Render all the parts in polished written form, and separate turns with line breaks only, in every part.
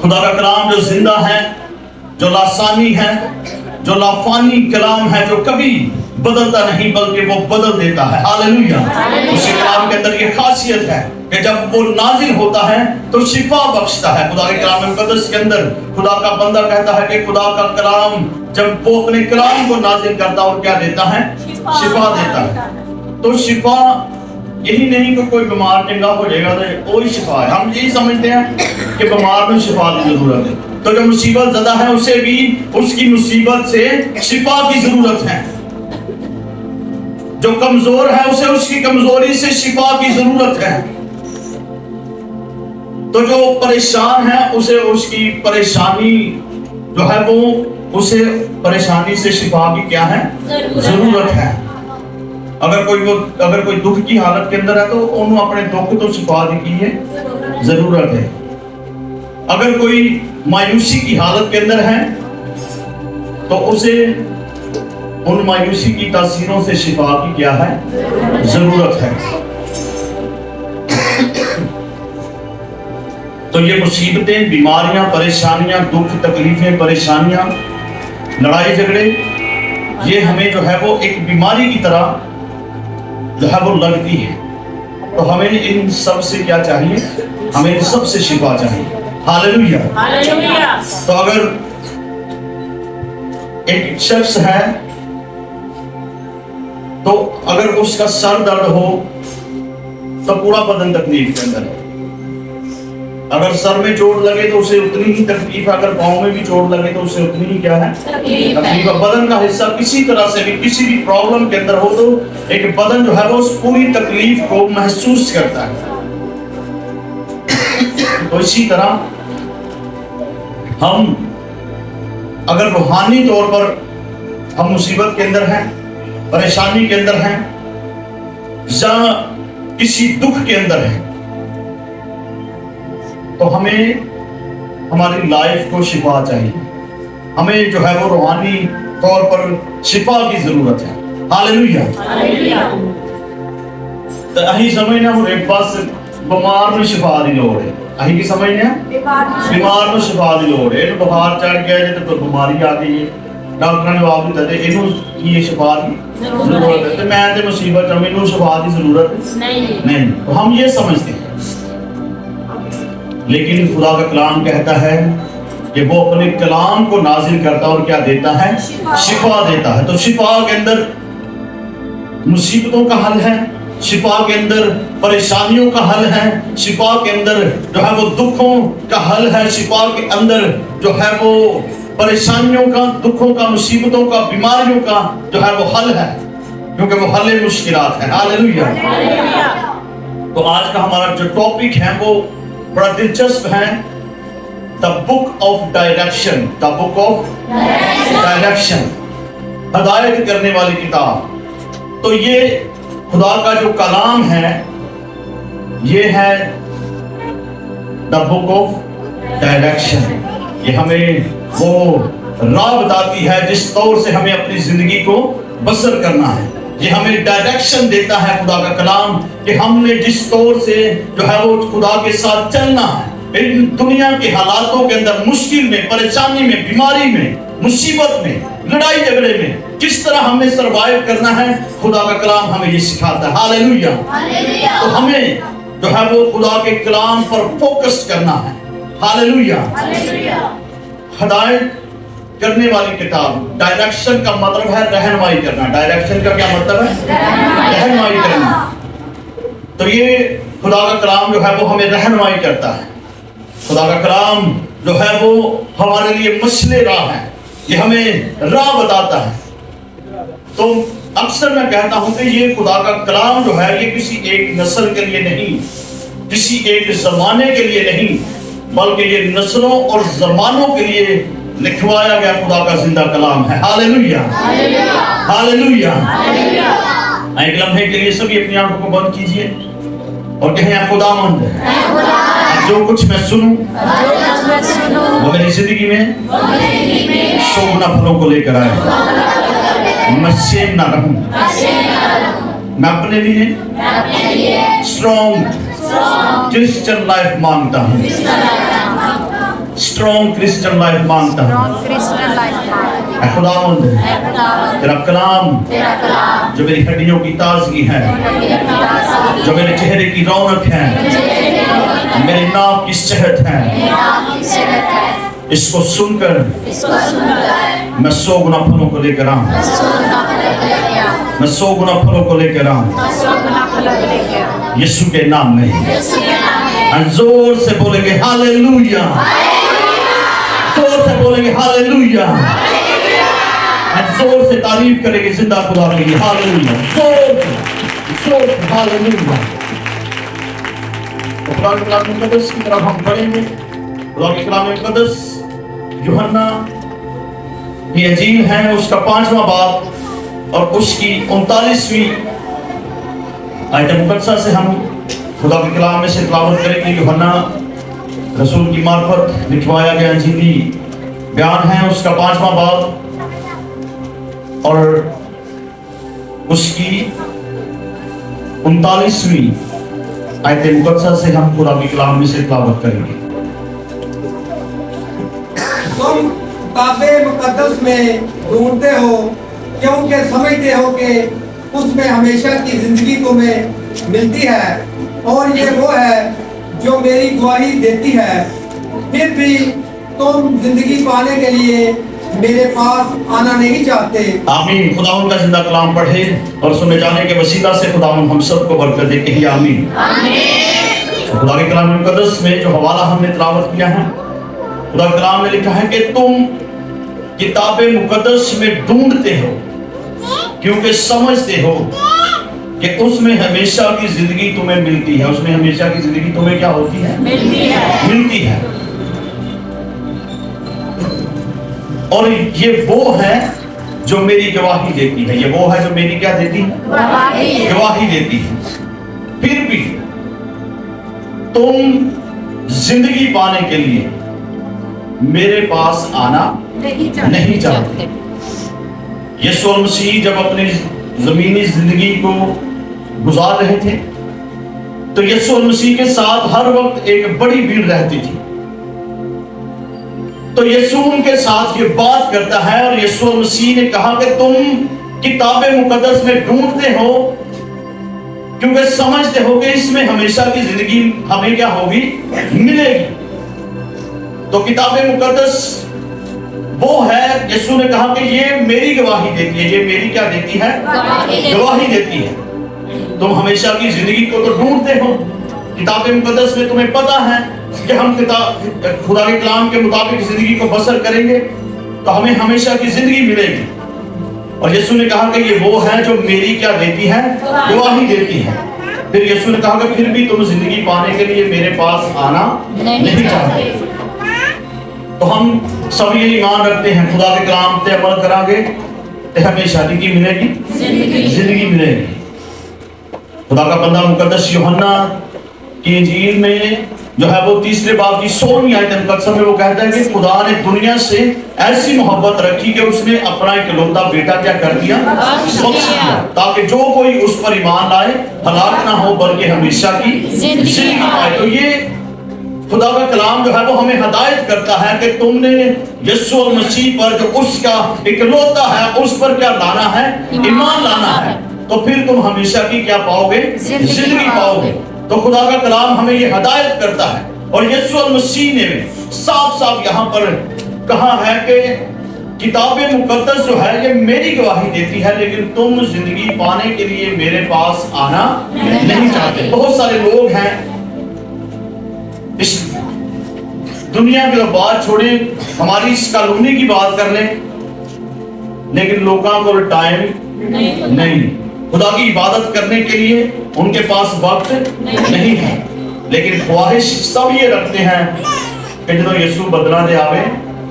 خدا کا کلام جو زندہ ہے، جو لاسانی ہے، جو لافانی کلام ہے، جو کبھی بدلتا نہیں بلکہ وہ بدل دیتا ہے۔ ہاللیلویہ۔ اسی کلام کے اندر یہ خاصیت ہے کہ جب وہ نازل ہوتا ہے تو شفا بخشتا ہے۔ خدا کے کلام مقدس کے اندر خدا کا بندہ کہتا ہے کہ خدا کا کلام جب وہ اپنے کلام کو نازل کرتا ہے اور کیا دیتا ہے؟ شفا دیتا ہے۔ تو شفا یہی نہیں کہ کوئی بیمار چنگا ہو جائے گا تو وہی شفا ہے۔ ہم یہی سمجھتے ہیں کہ بیمار میں شفا کی ضرورت ہے، تو جو مصیبت زدہ ہے اسے بھی اس کی مصیبت سے شفا کی ضرورت ہے۔ جو کمزور ہے اسے اس کی کمزوری سے شفا کی ضرورت ہے۔ تو جو پریشان ہے اسے اس کی پریشانی جو ہے وہ اسے پریشانی سے شفا کی کیا ہے؟ ضرورت ہے۔ اگر کوئی دکھ کی حالت کے اندر ہے تو انہوں اپنے دکھ تو شفا کی ہے ضرورت ہے۔ اگر کوئی مایوسی کی حالت کے اندر ہے تو اسے ان مایوسی کی تاثیروں سے شفا کی کیا ہے؟ ضرورت ہے۔ تو یہ مصیبتیں، بیماریاں، پریشانیاں، دکھ، تکلیفیں، پریشانیاں، لڑائی جھگڑے، یہ ہمیں جو ہے وہ ایک بیماری کی طرح جو ہے وہ لگتی ہے۔ تو ہمیں ان سب سے کیا چاہیے؟ ہمیں ان سب سے شفا چاہیے۔ ہاللیلویہ۔ تو اگر ایک شخص ہے تو اگر اس کا سر درد ہو تو پورا بدن تکلیف کے اندر ہے۔ اگر سر میں چوٹ لگے تو اسے اتنی ہی تکلیف ہے، اگر پاؤں میں بھی چوٹ لگے تو اسے اتنی ہی کیا ہے؟ تکلیف ہے۔ بدن کا حصہ کسی طرح سے بھی کسی بھی پرابلم کے اندر ہو تو ایک بدن جو ہے وہ اس پوری تکلیف کو محسوس کرتا ہے۔ تو اسی طرح ہم اگر روحانی طور پر ہم مصیبت کے اندر ہیں، پریشانی کے اندر ہیں یا کسی دکھ کے اندر ہیں تو ہمیں ہماری لائف کو شفا چاہیے۔ ہمیں جو ہے وہ روحانی طور پر شفا کی ضرورت ہے۔ ہاللیلویہ۔ تو اہی سمجھنا ہوں ایک بس بیمار میں شفا دی لوڑ ہے۔ اہی کی سمجھنا بیمار میں شفا دی لوڑ ہے۔ انہوں بخار چڑھ گیا ہے تو بیماری آ گئی ہے، ڈاکٹر نے جواب دیتا ہے انہوں یہ شفا کی ضرورت ہے۔ تو میں تے مصیبت ہمیں انہوں شفا کی ضرورت نہیں۔ تو ہم یہ سمجھتے ہیں، لیکن خدا کا کلام کہتا ہے کہ وہ اپنے کلام کو نازل کرتا اور کیا دیتا ہے؟ شفا دیتا ہے۔ تو شفا کے اندر مصیبتوں کا حل ہے، شفا کے اندر پریشانیوں کا حل ہے، شفا کے اندر جو ہے وہ دکھوں کا حل ہے، شفا کے اندر جو ہے وہ پریشانیوں کا، دکھوں کا، مصیبتوں کا، بیماریوں کا جو ہے وہ حل ہے، کیونکہ وہ حل مشکلات ہے۔ ہاللیلویہ۔ تو آج کا ہمارا جو ٹاپک ہے وہ بڑا دلچسپ ہے، The Book of Direction۔ The Book of Direction، ہدایت کرنے والی کتاب۔ تو یہ خدا کا جو کلام ہے یہ ہے The Book of Direction۔ یہ ہمیں وہ راہ بتاتی ہے جس طور سے ہمیں اپنی زندگی کو بسر کرنا ہے۔ یہ ہمیں ڈائریکشن دیتا ہے خدا کا کلام کہ ہم نے جس طور سے جو ہے وہ خدا کے ساتھ چلنا ہے، ان دنیا کے حالاتوں کے اندر، مشکل میں، پریشانی میں، بیماری میں، مصیبت میں، لڑائی جھگڑے میں کس طرح ہمیں سروائیو کرنا ہے، خدا کا کلام ہمیں یہ سکھاتا ہے۔ ہاللیلویہ۔ تو ہمیں جو ہے وہ خدا کے کلام پر فوکس کرنا ہے۔ ہاللیلویہ۔ ہدایت کرنے والی کتاب۔ ڈائریکشن کا مطلب ہے رہنمائی کرنا۔ ڈائریکشن کا کیا مطلب ہے؟ رہنمائی کرنا۔ تو یہ خدا کا کلام جو ہے وہ ہمیں رہنمائی کرتا ہے۔ خدا کا کلام جو ہے وہ ہمارے لیے مسئلے راہ ہے، یہ ہمیں راہ بتاتا ہے۔ تو اکثر میں کہتا ہوں کہ یہ خدا کا کلام جو ہے یہ کسی ایک نسل کے لیے نہیں، کسی ایک زمانے کے لیے نہیں، بلکہ یہ نسلوں اور زمانوں کے لیے لکھوایا گیا خدا کا زندہ کلام ہے۔ ہاللیلویہ۔ ہاللیلویہ۔ ایک لمحے کے لیے سبھی اپنی آنکھوں کو بند کیجئے اور کہیں اے خداوند، جو کچھ میں سنوں وہ میری زندگی میں شوگنا پھلوں کو لے کر آئے۔ میں سیم نہ رہوں، میں اپنے لیے اسٹرانگ کرسچن لائف مانگتا ہوں۔ स्ट्रॉन्ग क्रिश्चियन लाइफ मांगता हूँ। ऐ खुदावंद तेरा कलाम जो मेरी हड्डियों की ताजगी है, जो मेरे चेहरे की रौनक है, मेरी नाक की सेहत है, इसको सुनकर मैं 100 गुना फलों को लेकर आऊं। मैं 100 गुना फलों को लेकर आऊं यीशु के नाम में। जोर से बोलेंगे हालेलुया, जोर से बोलेंगे हालेलुया, जोर से तारीफ करेंगे जिंदा खुदा के लिए। हालेलुया, जोर से हालेलुया। खुदा के कलाम मुकद्दस की तरफ हम पढ़ेंगे। खुदा के कलाम मुकद्दस यूहन्ना की इंजील है, उसका 5वां बाब और उसकी 39वीं आयत मुकद्दसा से हम खुदा के कलाम में से तिलावत करेंगे। यूहन्ना रसूल की मार्फत लिखवाया गया इंजीली बयान है, उसका 5वां बाब और उसकी 39वीं आयत मुकद्दसा से हम खुदा के कलाम में से तिलावत करेंगे।
तुम किताबे मुकद्दस में ढूंढते हो क्योंकि समझते हो कि उसमें हमेशा की जिंदगी तुम्हें मिलती है, और ये वो है जो मेरी गवाही देती है। फिर भी तुम जिंदगी पाने के लिए मेरे पास आना नहीं चाहते।
आमीन। खुदावंद का जिंदा कलाम पढ़े और सुने जाने के वसीला से खुदावंद हम सबको बरकत दे। कहिए आमीन। खुदा के कलाम मुकद्दस में जो हवाला हमने तिलावत किया है, खुदा के कलाम में लिखा है कि तुम किताबे मुकद्दस में ढूंढते हो क्योंकि समझते हो कि उसमें हमेशा की जिंदगी तुम्हें मिलती है। उसमें हमेशा की जिंदगी तुम्हें क्या होती है? मिलती है। और ये वो है जो मेरी गवाही देती है। ये वो है जो मेरी क्या देती है? गवाही देती है। फिर भी तुम जिंदगी पाने के लिए मेरे पास आना नहीं चाहते। यीशु मसीह जब अपनी जमीनी जिंदगी को गुजार रहे थे तो यीशु मसीह के साथ हर वक्त एक बड़ी भीड़ रहती थी। तो यीशु उनके साथ ये बात करता है और यीशु मसीह ने कहा कि तुम किताबे मुकद्दस में ढूंढते हो क्योंकि समझते हो कि इसमें हमेशा की जिंदगी हमें क्या होगी? मिलेगी। तो किताबे मुकद्दस वो है, यीशु ने कहा कि ये मेरी गवाही देती है। ये मेरी क्या देती है? गवाही देती है। तुम हमेशा की जिंदगी को तो ढूंढते हो। किताबे मुकद्दस में तुम्हें पता है कि हम खुदा के कलाम के मुताबिक जिंदगी को बसर करेंगे तो हमें हमेशा की जिंदगी मिलेगी। और यीशु ने कहा कि ये वो है जो मेरी क्या देती है? गवाही देती है। फिर यीशु ने कहा कि फिर भी तुम जिंदगी पाने के लिए मेरे पास आना नहीं चाहते। तो हम सब ये ईमान रखते हैं खुदा के कलाम पे अमल करांगे तो हमें शादी की मिलेगी, जिंदगी मिलेगी। खुदा का बंदा मुकद्दस यूहन्ना की इंजील में जो है वो 3 बाब की 16वीं आयत मुकद्दस में वो कहता है कि खुदा ने दुनिया से ऐसी मोहब्बत रखी कि उसने अपना इकलौता बेटा क्या कर दिया? बख्श दिया, ताकि जो कोई उस पर ईमान लाए हलाक ना हो बल्कि हमेशा की जिंदगी पाए। तो ये खुदा का कलाम जो है वो हमें हिदायत करता है कि तुमने यीशु मसीह पर जो उसका इकलौता है उस पर क्या लाना है? ईमान लाना है। तो फिर तुम हमेशा की क्या पाओगे? जिंदगी पाओगे। तो खुदा का कलाम हमें ये हिदायत करता है और यीशु मसीह ने साफ साफ यहाँ पर कहा है कि किताबे मुकद्दस जो है ये मेरी गवाही देती है, लेकिन तुम जिंदगी पाने के लिए मेरे पास आना नहीं चाहते। बहुत सारे लोग हैं इस दुनिया की बात छोड़े, हमारी इस कॉलोनी की बात कर लें, लेकिन लोगों को टाइम नहीं, खुदा की इबादत करने के लिए उनके पास वक्त नहीं है। लेकिन ख्वाहिश सब ये रखते हैं कि जो यीशु बदला दे आवे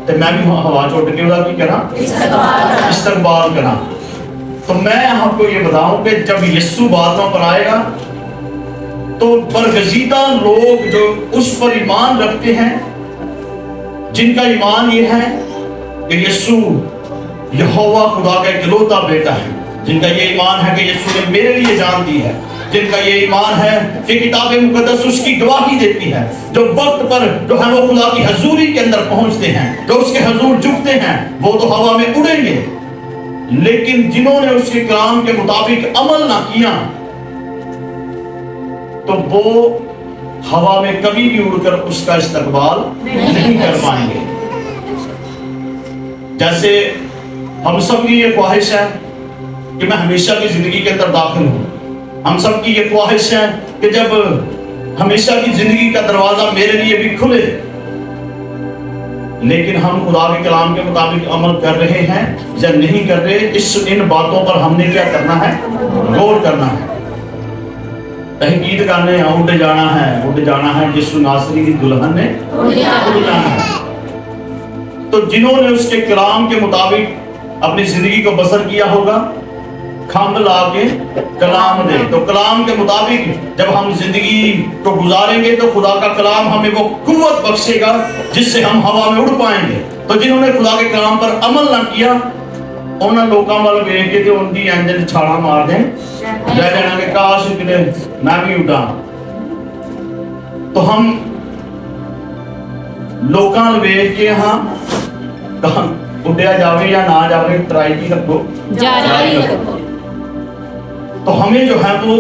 तो मैं भी हवा छोड़ के उदा की करा, इस्तकबाल करा। तो मैं आपको ये बताऊं कि जब यीशु बादलों पर आएगा तो बरगजीदा लोग जो उस पर ईमान रखते हैं, जिनका ईमान ये है कि यीशु यहोवा खुदा का इकलौता बेटा है, जिनका ये ईमान है कि यीशु ने मेरे लिए जान दी है, جن کا یہ ایمان ہے کہ کتاب مقدس اس کی گواہی دیتی ہے، جو وقت پر جو ہے وہ خدا کی حضوری کے اندر پہنچتے ہیں، جو اس کے حضور جھکتے ہیں، وہ تو ہوا میں اڑیں گے، لیکن جنہوں نے اس کے کلام کے مطابق عمل نہ کیا تو وہ ہوا میں کبھی بھی اڑ کر اس کا استقبال نہیں کر پائیں گے۔ جیسے ہم سب کی یہ خواہش ہے کہ میں ہمیشہ کی زندگی کے اندر داخل ہوں، ہم سب کی یہ خواہش ہے کہ جب ہمیشہ کی زندگی کا دروازہ میرے لیے بھی کھلے، لیکن ہم خدا کے کلام کے مطابق عمل کر رہے ہیں یا نہیں کر رہے، ان باتوں پر ہم نے کیا کرنا ہے؟ غور کرنا ہے۔ تحقیق کرنے اٹھ جانا ہے یسوع ناصری کی دلہن نے اٹھ جانا ہے۔ تو جنہوں نے اس کے کلام کے مطابق اپنی زندگی کو بسر کیا ہوگا، کھمب لا کے کلام دے، تو کلام کے مطابق جب ہم زندگی کو گزاریں گے تو خدا کا کلام ہمیں وہ قوت بخشے گا جس سے ہم ہوا میں اڑ پائیں گے۔ تو جنہوں نے خدا کے کلام پر عمل نہ کیا، انہوں لوگوں وال ویکھ کے ان کی انجن چھاڑا مار دیں، رہ جانا کہ کاش کدے میں بھی اڈا۔ تو ہم لوکاں ویکھ کے ہاں اڈیا جاوے یا نہ جاوے، ٹرائی کی رکھو، جاری رکھو۔ تو ہمیں جو ہے وہ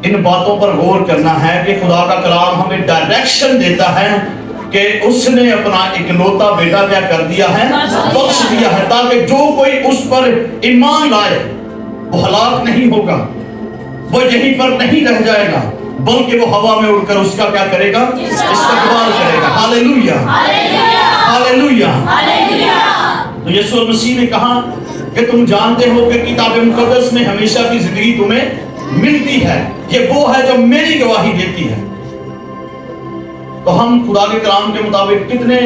ان باتوں پر غور کرنا ہے کہ خدا کا کلام ہمیں ڈائریکشن دیتا ہے کہ اس نے اپنا اکلوتا بیٹا کیا کر دیا ہے؟ بخش دیا ہے، تاکہ جو کوئی اس پر ایمان لائے وہ ہلاک نہیں ہوگا، وہ یہیں پر نہیں رہ جائے گا، بلکہ وہ ہوا میں اڑ کر اس کا کیا کرے گا؟ استقبال کرے گا۔ ہاللیلویہ، ہاللیلویہ۔ تو یسوع مسیح نے کہا کہ تم جانتے ہو کہ کتاب مقدس میں ہمیشہ کی زندگی تمہیں ملتی ہے، یہ وہ ہے جو میری گواہی دیتی ہے۔ تو ہم خدا کے کلام کے مطابق کتنے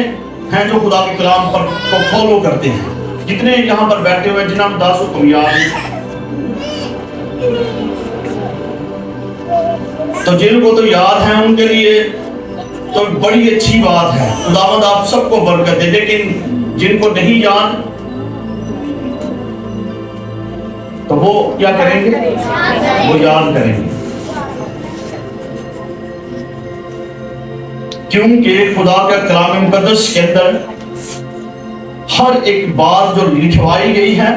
ہیں جو خدا کے کلام پر کو فالو کرتے ہیں؟ کتنے یہاں پر بیٹھے ہوئے جنہاں 10 حکم یاد ہیں؟ تو جن کو تو یاد ہیں ان کے لیے تو بڑی اچھی بات ہے، خداوند آپ سب کو برکت دے، لیکن جن کو نہیں یاد تو وہ کیا کریں گے؟ وہ یاد کریں گے، کیونکہ خدا کا کلام مقدس کے اندر ہر ایک بات جو لکھوائی گئی ہے،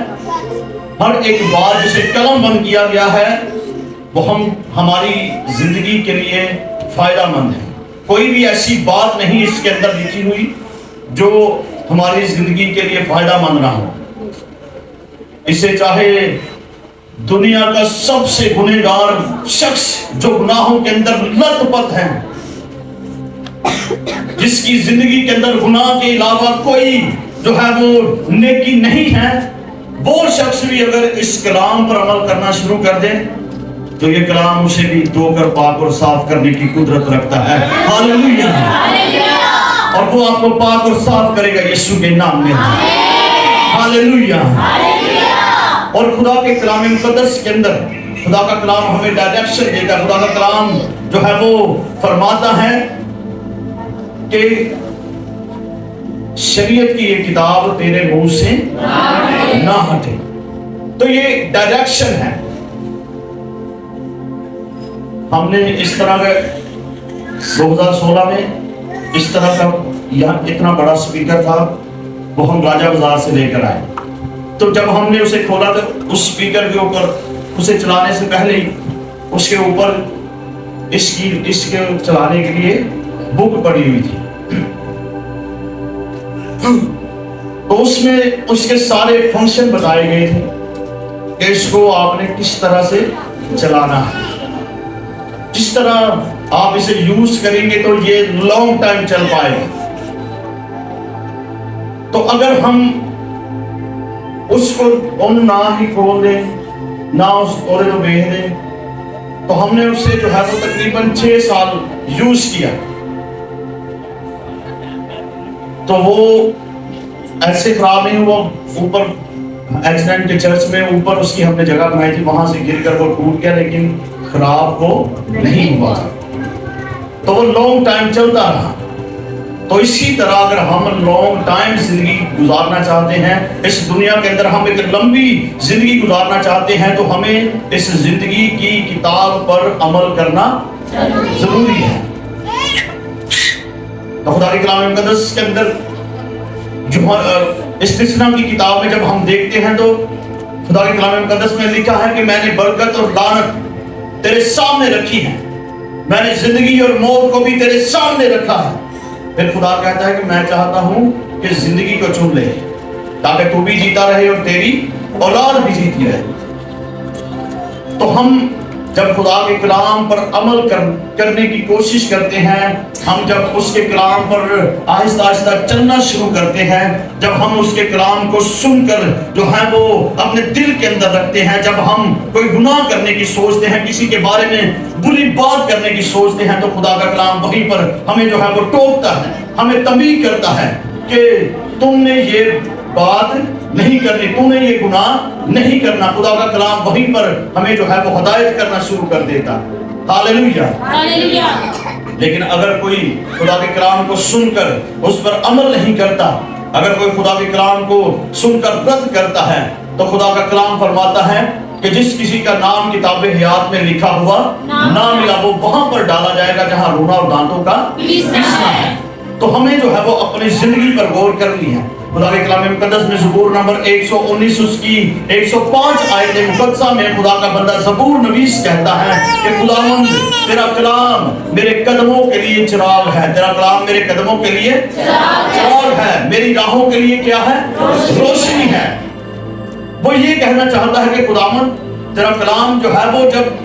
ہر ایک بات جسے قلم بند کیا گیا ہے، وہ ہماری زندگی کے لیے فائدہ مند ہے۔ کوئی بھی ایسی بات نہیں اس کے اندر لکھی ہوئی جو ہماری زندگی کے لیے فائدہ مند نہ ہو۔ اسے چاہے دنیا کا سب سے گنہگار شخص جو گناہوں کے اندر لت پت ہے، جس کی زندگی کے اندر گناہ کے علاوہ کوئی جو ہے وہ نیکی نہیں ہے، وہ شخص بھی اگر اس کلام پر عمل کرنا شروع کر دے تو یہ کلام اسے بھی دھو کر پاک اور صاف کرنے کی قدرت رکھتا ہے۔ ہاللیلویہ، اور وہ آپ کو پاک اور صاف کرے گا یسوع کے نام میں۔ ہاللیلویہ۔ اور خدا کے کلام مقدس کے اندر خدا کا کلام ہمیں ڈائریکشن دیتا ہے۔ خدا کا کلام جو ہے وہ فرماتا ہے کہ شریعت کی یہ کتاب تیرے منہ سے نہ ہٹے۔ تو یہ ڈائریکشن ہے۔ ہم نے اس طرح کا 2016 میں اس طرح کا یہاں اتنا بڑا سپیکر تھا، وہ ہم راجہ بازار سے لے کر آئے۔ تو جب ہم نے اسے کھولا تو اس سپیکر کے اوپر اسے چلانے سے پہلے ہی اس کے اوپر اس کے چلانے کے لیے بک پڑی ہوئی تھی۔ تو اس میں اس کے سارے فنکشن بتائے گئے تھے کہ اس کو آپ نے کس طرح سے چلانا ہے، جس طرح آپ اسے یوز کریں گے تو یہ لانگ ٹائم چل پائے گا۔ تو اگر ہم اس کو نہ ہی کھول دیں، نہ اس تورے کو بیچ دیں، تو ہم نے اسے جو ہے وہ تقریباً 6 سال یوز کیا، تو وہ ایسے خراب نہیں ہوا۔ اوپر ایکسیڈنٹ کے چرچ میں اوپر اس کی ہم نے جگہ بنائی تھی، وہاں سے گر کر وہ ٹوٹ گیا، لیکن خراب وہ نہیں ہوا، تو وہ لانگ ٹائم چلتا رہا۔ तो इसी तरह अगर हम लॉन्ग टाइम जिंदगी गुजारना चाहते हैं, इस दुनिया के अंदर हम एक लंबी जिंदगी गुजारना चाहते हैं, तो हमें इस जिंदगी की किताब पर अमल करना जरूरी है। तो खुदा के कलाम मुकद्दस के अंदर जो इस्तिस्ना की किताब में जब हम देखते हैं तो खुदा के कलाम मुकद्दस में लिखा है कि मैंने बरकत और लानत तेरे सामने रखी है, मैंने जिंदगी और मौत को भी तेरे सामने रखा है। फिर खुदा कहता है कि मैं चाहता हूं कि जिंदगी को चुन ले, ताकि तू भी जीता रहे और तेरी औलाद भी जीती रहे। तो हम जब खुदा के कलाम पर अमल करने की कोशिश करते हैं, हम जब उसके कलाम पर आहिस्ता आहिस्ता चलना शुरू करते हैं, जब हम उसके कलाम को सुनकर जो है वो अपने दिल के अंदर रखते हैं, जब हम कोई गुनाह करने की सोचते हैं, किसी के बारे में बुरी बात करने की सोचते हैं, तो खुदा का कलाम वहीं पर हमें जो है वो टोकता है, हमें तंबीह करता है कि तुमने ये बात नहीं करनी, तूने ये गुनाह नहीं करना। खुदा का कलाम वहीं पर हमें जो है वो हिदायत करना शुरू कर देता। Hallelujah, hallelujah. लेकिन अगर कोई खुदा के कलाम को सुनकर उस पर अमल नहीं करता, अगर कोई खुदा के कलाम को सुनकर रद्द करता है, तो खुदा का कलाम फरमाता है कि जिस किसी का नाम किताबे हयात में लिखा हुआ ना मिला, वो वहां पर डाला जाएगा जहां रोना और दांतों का पीसना है। तो हमें जो है वो अपनी जिंदगी पर गौर करनी है। खुदा के कलाम मुकद्दस में ज़बूर नंबर 119 उसकी 105 आयत मुकद्दसा में खुदा का बंदा ज़बूर नवीस कहता है कि खुदावंद तेरा कलाम मेरे कदमों के लिए चिराग है, तेरा कलाम मेरे कदमों के लिए चिराग है, मेरी राहों के लिए क्या है? रोशनी है। वो ये कहना चाहता है कि खुदावंद तेरा कलाम जो है वो जब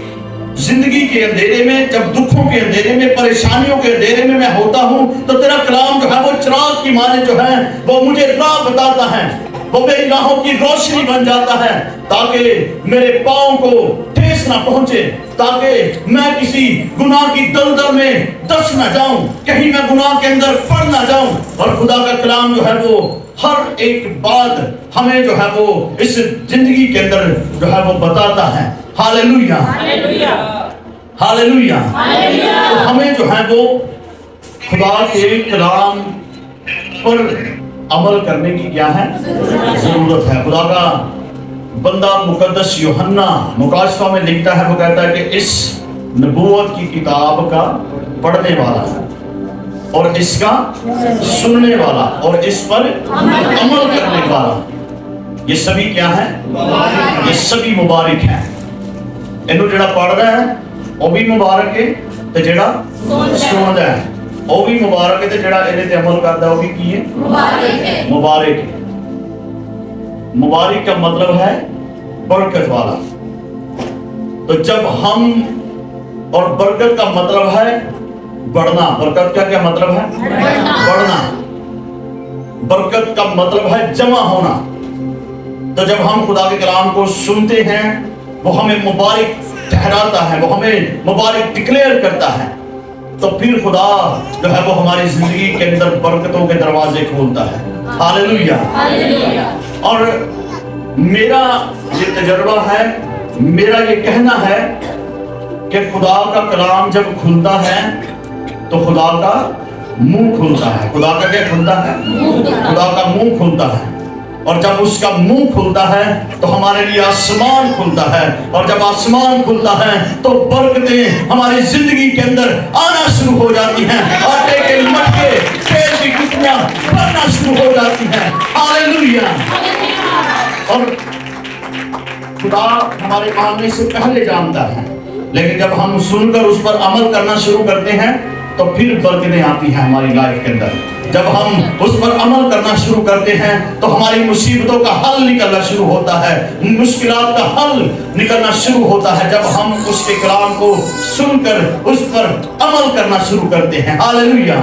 जिंदगी के अंधेरे में, जब दुखों के अंधेरे में, परेशानियों के अंधेरे में मैं होता हूं, तो तेरा कलाम जो है वो चिराग की माने जो है वो मुझे राह बताता है, वो मेरी राहों की रोशनी बन जाता है, ताकि मेरे पांव को ठेस ना पहुंचे, ताकि मैं किसी गुनाह की दलदल में दस ना जाऊं, कहीं मैं गुनाह के अंदर पड़ ना जाऊं। और खुदा का कलाम जो है वो हर एक बात हमें जो है वो इस जिंदगी के अंदर जो है वो बताता है। Hallelujah, hallelujah, hallelujah. तो हमें जो है वो खुदा के कलाम पर अमल करने की क्या है? जरूरत है। खुदा का बंदा मुकद्दस यूहन्ना मुकाशफा में लिखता है, वो कहता है कि इस नबूवत की किताब का पढ़ने वाला और इसका सुनने वाला और इस पर अमल करने वाला, ये सभी क्या है? ये सभी मुबारक हैं। इन्हों जेड़ा पढ़ रहा है वो भी मुबारक है, तो जेड़ा सुन रहा है वो भी मुबारक है, तो जेड़ा इहदे ते अमल करता है वो भी की है? मुबारक है। मुबारक का मतलब है बरकत वाला। तो जब हम, और बरकत का मतलब है बढ़ना। बरकत का क्या मतलब है? बढ़ना। बरकत का मतलब है जमा होना। तो जब हम खुदा के कलाम को सुनते हैं, वो हमें मुबारक ठहराता है, वो हमें मुबारक डिक्लेयर करता है, तो फिर खुदा जो है वो हमारी जिंदगी के अंदर बरकतों के दरवाजे खोलता है। Hallelujah, hallelujah. और मेरा ये तजर्बा है, मेरा ये कहना है कि खुदा का कलाम जब खुलता है तो खुदा का मुंह खुलता है। खुदा का क्या खुलता है? खुदा का मुंह खुलता है। और जब उसका मुंह खुलता है तो हमारे लिए आसमान खुलता है, और जब आसमान खुलता है तो बरकतें हमारी जिंदगी के अंदर आना शुरू हो जाती हैं। आटे के मटके, तेल की कुटियां भरना शुरू हो जाती हैं। हालेलुया। और खुदा हमारे मांगने से पहले जानता है, लेकिन जब हम सुनकर उस पर अमल करना शुरू करते हैं तो फिर बरकतें आती हैं हमारी लाइफ के अंदर। जब हम उस पर अमल करना शुरू करते हैं तो हमारी मुसीबतों का हल निकलना शुरू होता है, मुश्किलात का हल निकलना शुरू होता है, जब हम उसके कलाम को सुनकर उस पर अमल करना शुरू करते हैं। हालेलुया।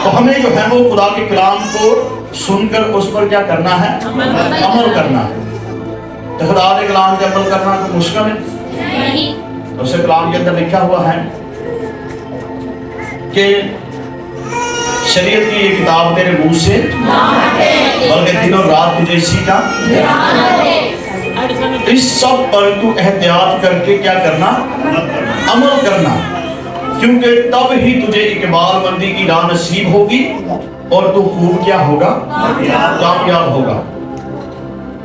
तो हमें जो है वो खुदा के कलाम को सुनकर उस पर क्या करना है? अमल करना है। तो खुदा के कलाम पे अमल करना तो मुश्किल है। तो उसे कलाम के अंदर लिखा हुआ है कि शरीयत की ये किताब तेरे मुंह से, बल्कि दिनों रात तुझे इसी का, इस सब पर तू एहतियात करके क्या करना? अमल करना। क्योंकि तब ही तुझे इकबाल मंदी की राह नसीब होगी और तू खूब क्या होगा, कामयाब होगा।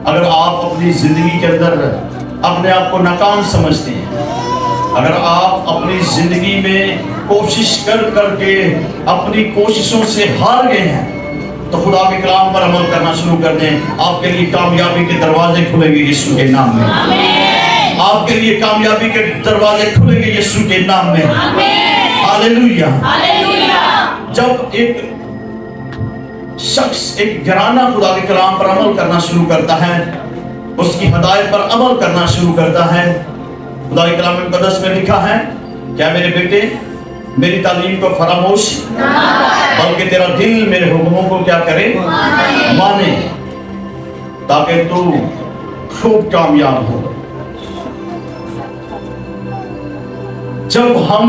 अगर आप अपनी जिंदगी के अंदर अपने आप को नाकाम समझते हैं, अगर आप अपनी जिंदगी में कोशिश कर करके अपनी कोशिशों से हार गए हैं, तो खुदा के कलाम पर अमल करना शुरू कर दें। आपके लिए कामयाबी के दरवाजे खुलेंगे यीशु के नाम में। आपके लिए कामयाबी के दरवाजे खुलेंगे यीशु के नाम में। हालेलुया। जब एक शख्स, एक घराना खुदा के कलाम पर अमल करना शुरू करता है, उसकी हदायत पर अमल करना शुरू करता है, खुदा के कलाम मुकद्दस में लिखा है, क्या मेरे बेटे मेरी तालीम को फरामोश बल्कि तेरा दिल मेरे हुक्मों को क्या करे, माने, ताकि तू खूब कामयाब हो। जब हम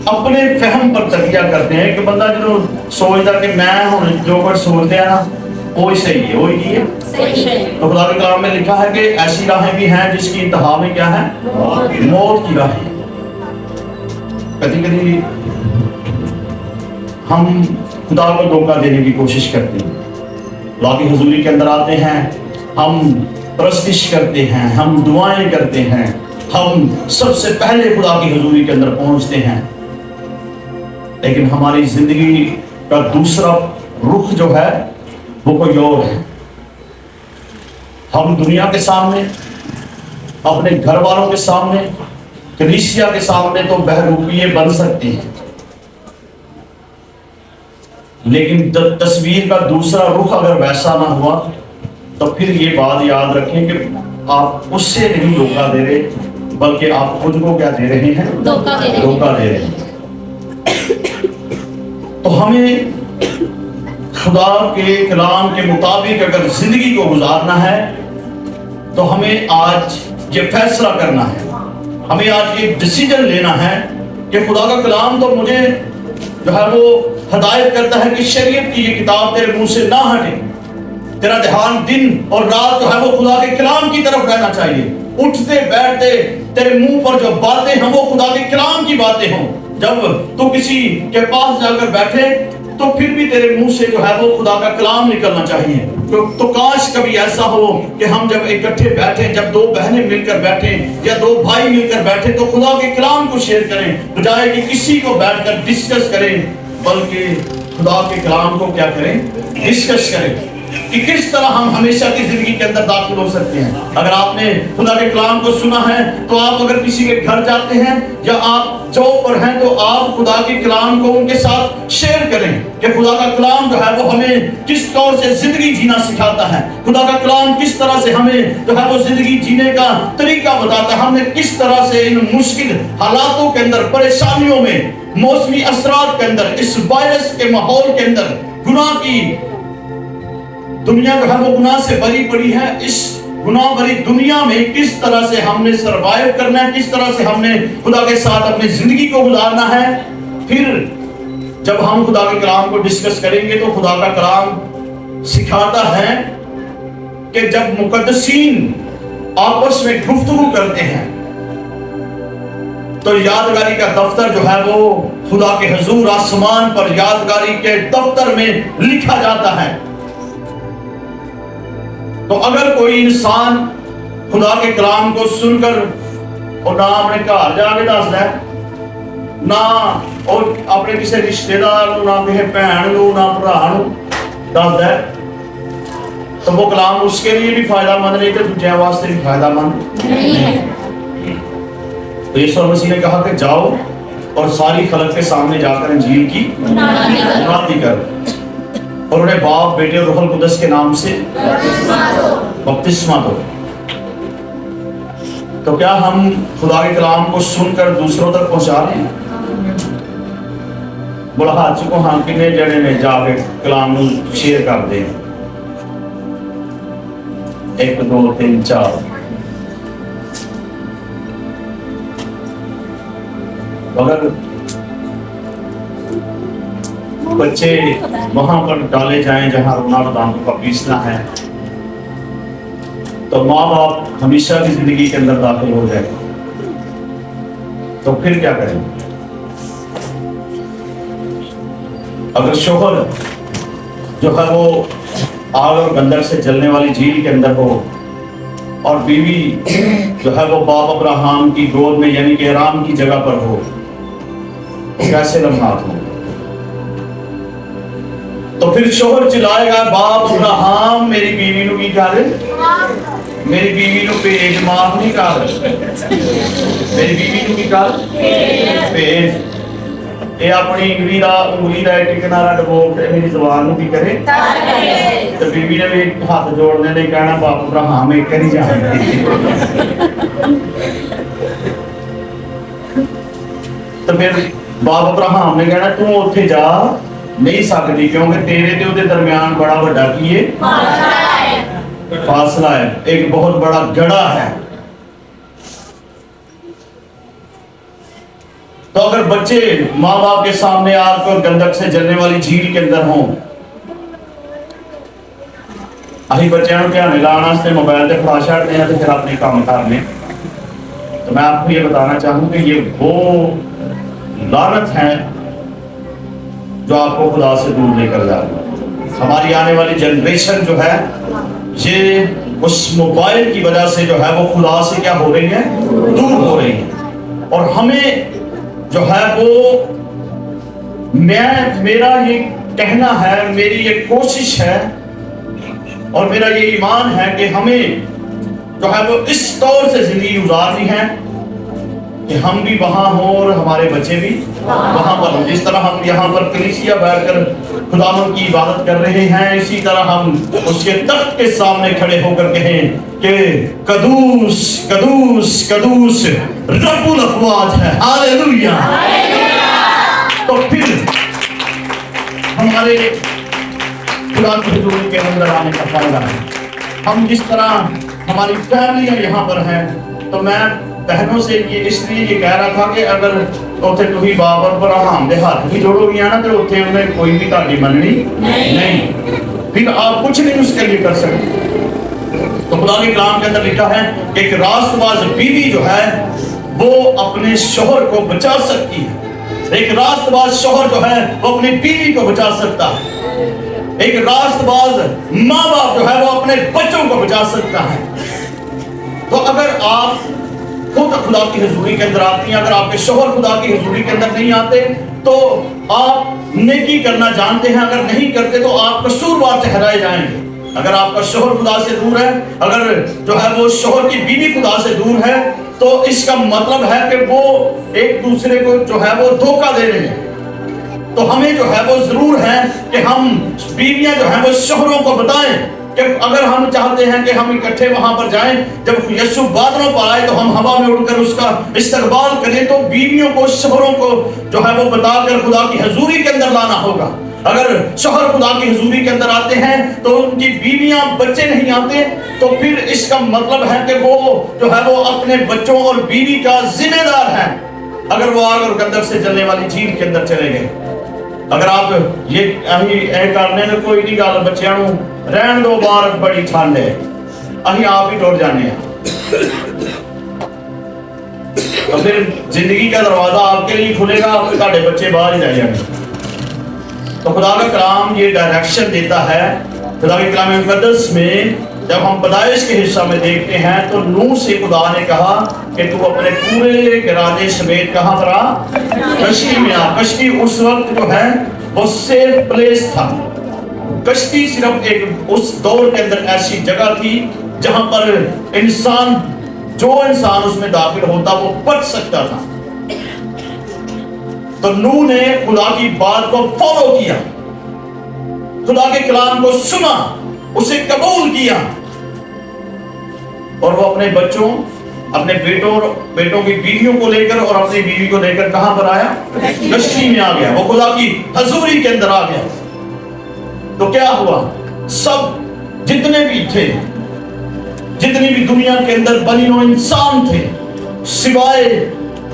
अपने फहम पर तकिया करते हैं कि बंदा जो सोचता कि मैं हूं जो कुछ सोचते हैं ना वही सही है, वही की है, तो खुदा के कलाम में लिखा है कि ऐसी राहें भी हैं जिसकी इंतहा में क्या है, मौत की राहें। कभी कभी हम खुदा को धोखा देने की कोशिश करते हैं, खुदा की हुजूरी के अंदर आते हैं, हम प्रस्तिश करते हैं, हम दुआएं करते हैं, हम सबसे पहले खुदा की हुजूरी के अंदर पहुंचते हैं, लेकिन हमारी जिंदगी का दूसरा रुख जो है वो कोई और है। हम दुनिया के सामने, अपने घर वालों के सामने, कलीसिया के सामने तो बहरूपिये बन सकते हैं, लेकिन तस्वीर का दूसरा रुख अगर वैसा ना हुआ तो फिर ये बात याद रखें कि आप उससे नहीं धोखा दे रहे, बल्कि आप खुद को क्या दे रहे हैं, धोखा दे रहे हैं। तो हमें खुदा के कलाम के मुताबिक अगर जिंदगी को गुजारना है तो हमें आज ये फैसला करना है, हमें आज ये डिसीजन लेना है कि खुदा का कलाम तो मुझे जो है वो हदायत करता है कि शरीयत की ये किताब तेरे मुंह से ना हटे, तेरा ध्यान दिन और रात जो है वो खुदा के कलाम की तरफ रहना चाहिए। उठते बैठते तेरे मुंह पर जो बातें हैं वो खुदा के कलाम की बातें हों। जब तू किसी के पास जाकर बैठे तो फिर भी तेरे मुंह से जो है वो खुदा का कलाम निकलना चाहिए। तो काश कभी ऐसा हो कि हम जब इकट्ठे बैठे, जब दो बहनें मिलकर बैठे या दो भाई मिलकर बैठे, तो खुदा के कलाम को शेयर करें, बजाय कि किसी को बैठकर डिस्कस करें, बल्कि खुदा के कलाम को क्या करें, डिस्कस करें कि किस तरह हम हमेशा की जिंदगी के अंदर दाखिल हो सकते हैं। अगर आपने खुदा के कलाम को सुना है तो आप अगर किसी के घर जाते हैं या आप जॉब पर हैं तो आप खुदा के कलाम को उनके साथ शेयर करें कि खुदा का कलाम जो है वो हमें किस तौर से जिंदगी जीना सिखाता है, खुदा का कलाम किस तरह से हमें जो है वो जिंदगी जीने का तरीका बताता है, हमने किस तरह से इन मुश्किल हालातों के अंदर, परेशानियों में, मौसमी असरात के अंदर, इस वायरस के माहौल के अंदर, गुनाह की दुनिया जो है वो गुनाह से भरी पड़ी है, इस गुनाह भरी दुनिया में किस तरह से हमने सरवाइव करना है, किस तरह से हमने खुदा के साथ अपनी जिंदगी को गुजारना है। फिर जब हम खुदा के कलाम को डिस्कस करेंगे तो खुदा का कलाम सिखाता है कि जब मुकद्दसीन आपस में गुफ्तगू करते हैं तो यादगारी का दफ्तर जो है वो खुदा के हुजूर आसमान पर यादगारी के दफ्तर में लिखा जाता है। तो अगर कोई इंसान खुदा के कलाम को सुनकर और ना अपने घर जाके दसदा है, ना और अपने किसी रिश्तेदार ना किसी भैन ना भरा दसदा है, तो वो कलाम उसके लिए भी फायदामंद नहीं, तो दूसरे वास्ते भी फायदामंद नहीं। तो यीशु मसीह ने कहा कि जाओ और सारी खलक के सामने जाकर इंजील की मुनादी कर, और उन्हें बाप, बेटे और रूहुल कुद्दस के नाम से बपतिस्मा दो। तो क्या हम खुदा के कलाम को सुनकर दूसरों तक पहुंचा रहे हैं? बोला हाथ चुको, हाँ कितने जने ने जाके कलाम को शेयर कर दे, 1 2 3 4। अगर बच्चे वहां पर डाले जाएं जहां रोना दांतों का पीसना है, तो माँ बाप हमेशा की जिंदगी के अंदर दाखिल हो जाए, तो फिर क्या करें? अगर शोहर जो है वो आग और गंधक से जलने वाली झील के अंदर हो और बीवी जो है वो बाप अब्राहम की गोद में यानी कि आराम की जगह पर हो, कैसे लम्हात हो? तो फिर शोहर चिल्लाएगा, बाप अब्राहम मेरी बीवी नू की कर, मेरी बीवी नू भेज, माफ नहीं कर, मेरी बीवी नू की कर भेज। ये अपनी उंगली का एक किनारा डबोक के मेरी ज़बान नू की करे, तो बीवी ने भी हाथ जोड़ने ने कहना, बाप अब्राहम एक करी जाए। तो फिर बाप अब्राहम ने कहना, तू उत्थे जा नहीं सकती, क्योंकि तेरे ते उहदे दरमियान बड़ा बड़ा की है फासला है, एक बहुत बड़ा गड़ा है। तो अगर बच्चे माँ बाप के सामने आग और गंधक से जलने वाली झील के अंदर हों, अभी बच्चों को ध्यान लाने मोबाइल से फड़ा छाड़ते हैं तो फिर अपने काम करने। तो मैं आपको ये बताना चाहूँ कि ये वो लानत है जो आपको खुदा से दूर लेकर जा रही है। हमारी आने वाली जनरेशन जो है ये उस मोबाइल की वजह से जो है वो खुदा से क्या हो रही है, दूर हो रही है। और हमें जो है वो मेरा ये कहना है, मेरी ये कोशिश है और मेरा ये ईमान है कि हमें जो है वो इस तौर से जिंदगी गुजारनी है कि हम भी वहां हों और हमारे बच्चे भी वहां पर हों। जिस तरह हम यहाँ पर कलीसिया बैठकर खुदावंद की इबादत कर रहे हैं, इसी तरह हम उसके तख्त के सामने खड़े होकर कहें कि कदूस कदूस कदूस रब्बुल अफ़वाज है, हालेलुया। तो फिर हमारे खुदा की हुजूरी के अंदर आने का फायदा है। हम जिस तरह हमारी फैमिलियां यहाँ पर हैं, तो मैं बहनों से ये इसलिए ये कह रहा था कि अगर उत्थे तुही बाप अब्राहम दे हाथ भी जोड़ोगी ना तो उत्थे उन्हें कोई भी ताड़ी मननी नहीं, फिर आप कुछ नहीं उसके लिए कर सकते। तो खुदा के कलाम के अंदर लिखा है कि एक रास्तबाज बीवी जो है वो अपने शोहर को बचा सकती है। एक रास्तबाज शोहर जो है वो अपनी बीवी को बचा सकता है। एक रास्तबाज माँ बाप जो है वो अपने बच्चों को बचा सकता है। तो अगर आप खुद खुदा की हुजूरी के अंदर आती हैं, अगर आपके शोहर खुदा की हुजूरी के अंदर नहीं आते तो आप नेकी करना जानते हैं, अगर नहीं करते तो आप कसूरवार ठहराए जाएंगे। अगर आपका शोहर खुदा से दूर है, अगर जो है वो शोहर की बीवी खुदा से दूर है, तो इसका मतलब है कि वो एक दूसरे को जो है वो धोखा दे रहे हैं। तो हमें जो है वो जरूर है कि हम बीवियां जो है वो शोहरों को बताएं कि अगर हम चाहते हैं कि हम इकट्ठे वहां पर जाएं, जब यीशु बादलों पर आए तो हम हवा में उड़कर उसका इस्तकबाल करें, तो बीवियों को शोहरों को जो है वो बताकर खुदा की हुजूरी के अंदर लाना होगा। अगर शोहर खुदा की हुजूरी के अंदर आते हैं तो उनकी बीवियां बच्चे नहीं आते, तो फिर इसका मतलब है कि वो जो है वो अपने बच्चों और बीवी का जिम्मेदार है। अगर वो आग और गंधक से जलने वाली झील के अंदर चले गए, अगर आप ये करने में कोई नहीं गल बच्चों रहन दो, बाहर बड़ी ठंड है, अभी आप ही टुर जाने तो फिर जिंदगी का दरवाजा आपके लिए खुलेगा, आपके साढ़े बच्चे बाहर ही रह जाएंगे। तो खुदा का कलाम ये डायरेक्शन देता है। खुदा के कलाम मुकद्दस में जब हम पैदाइश के हिस्सा में देखते हैं तो नूह से खुदा ने कहा कि तू अपने पूरे घराने समेत कहां पर आ, कश्ती में आ। कश्ती उस वक्त जो है वो सेफ प्लेस था। कश्ती सिर्फ एक उस दौर के अंदर ऐसी जगह थी जहां पर जो इंसान उसमें दाखिल होता वो बच सकता था। तो नूह ने खुदा की बात को फॉलो किया, खुदा के कलाम को सुना, उसे कबूल किया और वो अपने बच्चों, अपने बेटों की बीवियों को लेकर और अपनी बीवी को लेकर कहां पर आया, कश्ती में आ गया। वो खुदा की हुजूरी के अंदर आ गया। तो क्या हुआ, सब जितने भी थे, जितनी भी दुनिया के अंदर बनी हुए इंसान थे, सिवाय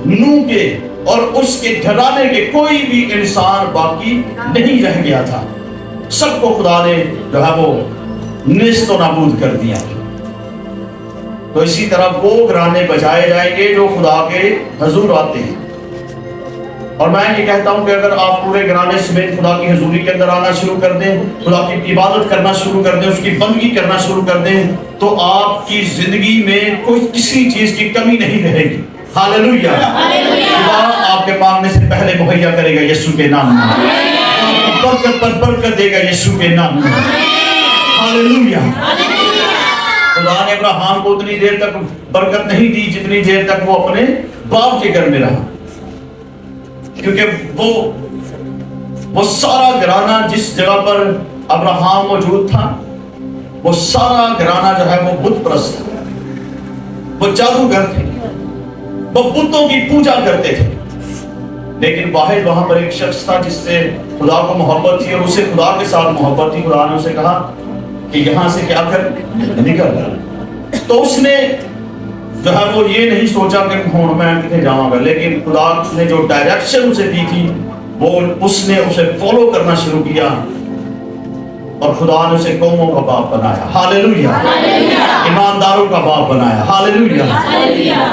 नूह के और उसके घराने के कोई भी इंसान बाकी नहीं रह गया था। सबको खुदा ने जो है वो नेस्तो नाबूद कर दिया। तो इसी तरह वो घराने बचाए जाएंगे जो खुदा के हुजूर आते हैं। और मैं ये कहता हूँ कि अगर आप पूरे घराने समेत खुदा की हजूरी के अंदर आना शुरू कर दें, खुदा की इबादत करना शुरू कर दें, उसकी बंदगी करना शुरू कर दें, तो आपकी जिंदगी में कोई किसी चीज की कमी नहीं रहेगी। हालेलुया। खुदा आपके मांगने से पहले मुहैया करेगा यीशु के नाम में, आपको बरकत पर बरकत देगा यीशु के नाम में। हालेलुया। खुदा ने अब्राहम को उतनी देर तक बरकत नहीं दी जितनी देर तक वो अपने बाप के घर में रहा, क्योंकि वो सारा घराना जिस जगह पर अब्राहम मौजूद था, वो सारा घराना जो है वो बुत परस्त था, वो जादूगर थे, वो बुतों की पूजा करते थे। लेकिन वाहिद वहां पर एक शख्स था जिससे खुदा को मोहब्बत थी और उसे खुदा के साथ मोहब्बत थी। खुदा ने उसे कहा कि यहां से क्या कर, निकल। तो उसने जो है वो ये नहीं सोचा कि हुण मैं कितने जाऊंगा, लेकिन खुदा ने जो डायरेक्शन उसे दी थी वो उसने उसे फॉलो करना शुरू किया और खुदा ने उसे कौमों का बाप बनाया। हालेलुया। ईमानदारों का बाप बनाया। हालेलुया।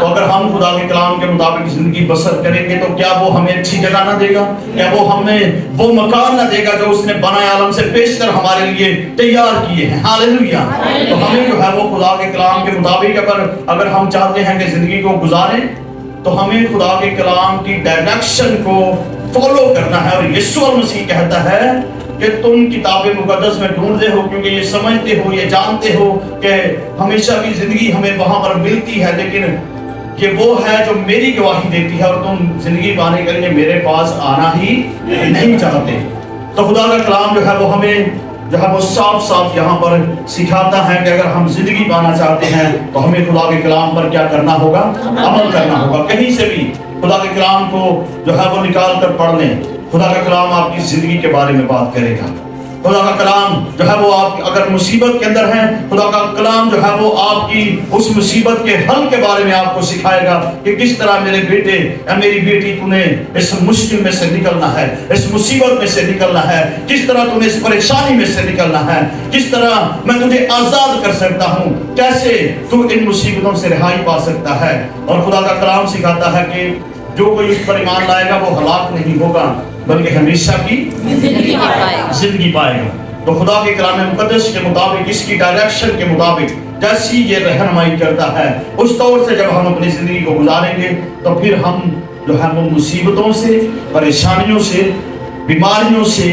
तो अगर हम खुदा के कलाम के मुताबिक जिंदगी बसर करेंगे तो क्या वो हमें अच्छी जगह ना देगा? क्या वो हमें वो मकान ना देगा जो उसने बनाए आलम से बेशतर हमारे लिए तैयार किए हैं? हालेलुया। तो हमें जो है वो खुदा के कलाम के मुताबिक अगर हम चाहते हैं कि जिंदगी को गुजारें तो हमें खुदा के कलाम की डायरेक्शन को फॉलो करना है। और यीशु मसीह कहता है कि तुम किताबे मुकद्दस में ढूंढते हो क्योंकि ये समझते हो, ये जानते हो कि हमेशा की जिंदगी हमें वहां पर मिलती है, लेकिन ये वो है जो मेरी गवाही देती है और तुम जिंदगी पाने के लिए मेरे पास आना ही नहीं चाहते। तो खुदा का कलाम जो है वो हमें जो है वो साफ साफ यहाँ पर सिखाता है कि अगर हम जिंदगी पाना चाहते हैं तो हमें खुदा के कलाम पर क्या करना होगा? अमल करना होगा। कहीं से भी खुदा के कलाम को जो है वो निकाल कर पढ़ लें, खुदा का कलाम आपकी जिंदगी के बारे में बात करेगा। खुदा का कलाम जो है वो आप अगर मुसीबत के अंदर हैं, खुदा का कलाम जो है वो आपकी उस मुसीबत के हल के बारे में आपको सिखाएगा कि किस तरह मेरे बेटे या मेरी बेटी तूने इस मुश्किल में से निकलना है, इस मुसीबत में से निकलना है, किस तरह तुम्हें इस परेशानी में से निकलना है, किस तरह मैं तुझे आजाद कर सकता हूँ, कैसे तू इन मुसीबतों से रिहाई पा सकता है। और खुदा का कलाम सिखाता है कि जो कोई उस पर ईमान लाएगा वो हलाक नहीं होगा बल्कि हमेशा की जिंदगी पाएगा। तो खुदा के कलाम मुकद्दस के मुताबिक, इसकी डायरेक्शन के मुताबिक जैसी ये रहनुमाई करता है, उस तौर से जब हम अपनी जिंदगी को गुजारेंगे तो फिर हम जो है वो मुसीबतों से, परेशानियों से, बीमारियों से,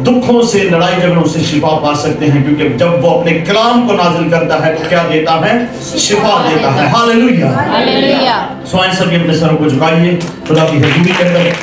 दुखों से, लड़ाई झगड़ों से शिफा पा सकते हैं, क्योंकि जब वो अपने कलाम को नाजिल करता है तो क्या देता है? शिफा देता है। हालेलुया। स्वाइन सभी अपने सरों को झुकाइए खुदा की हजूरी के अंदर।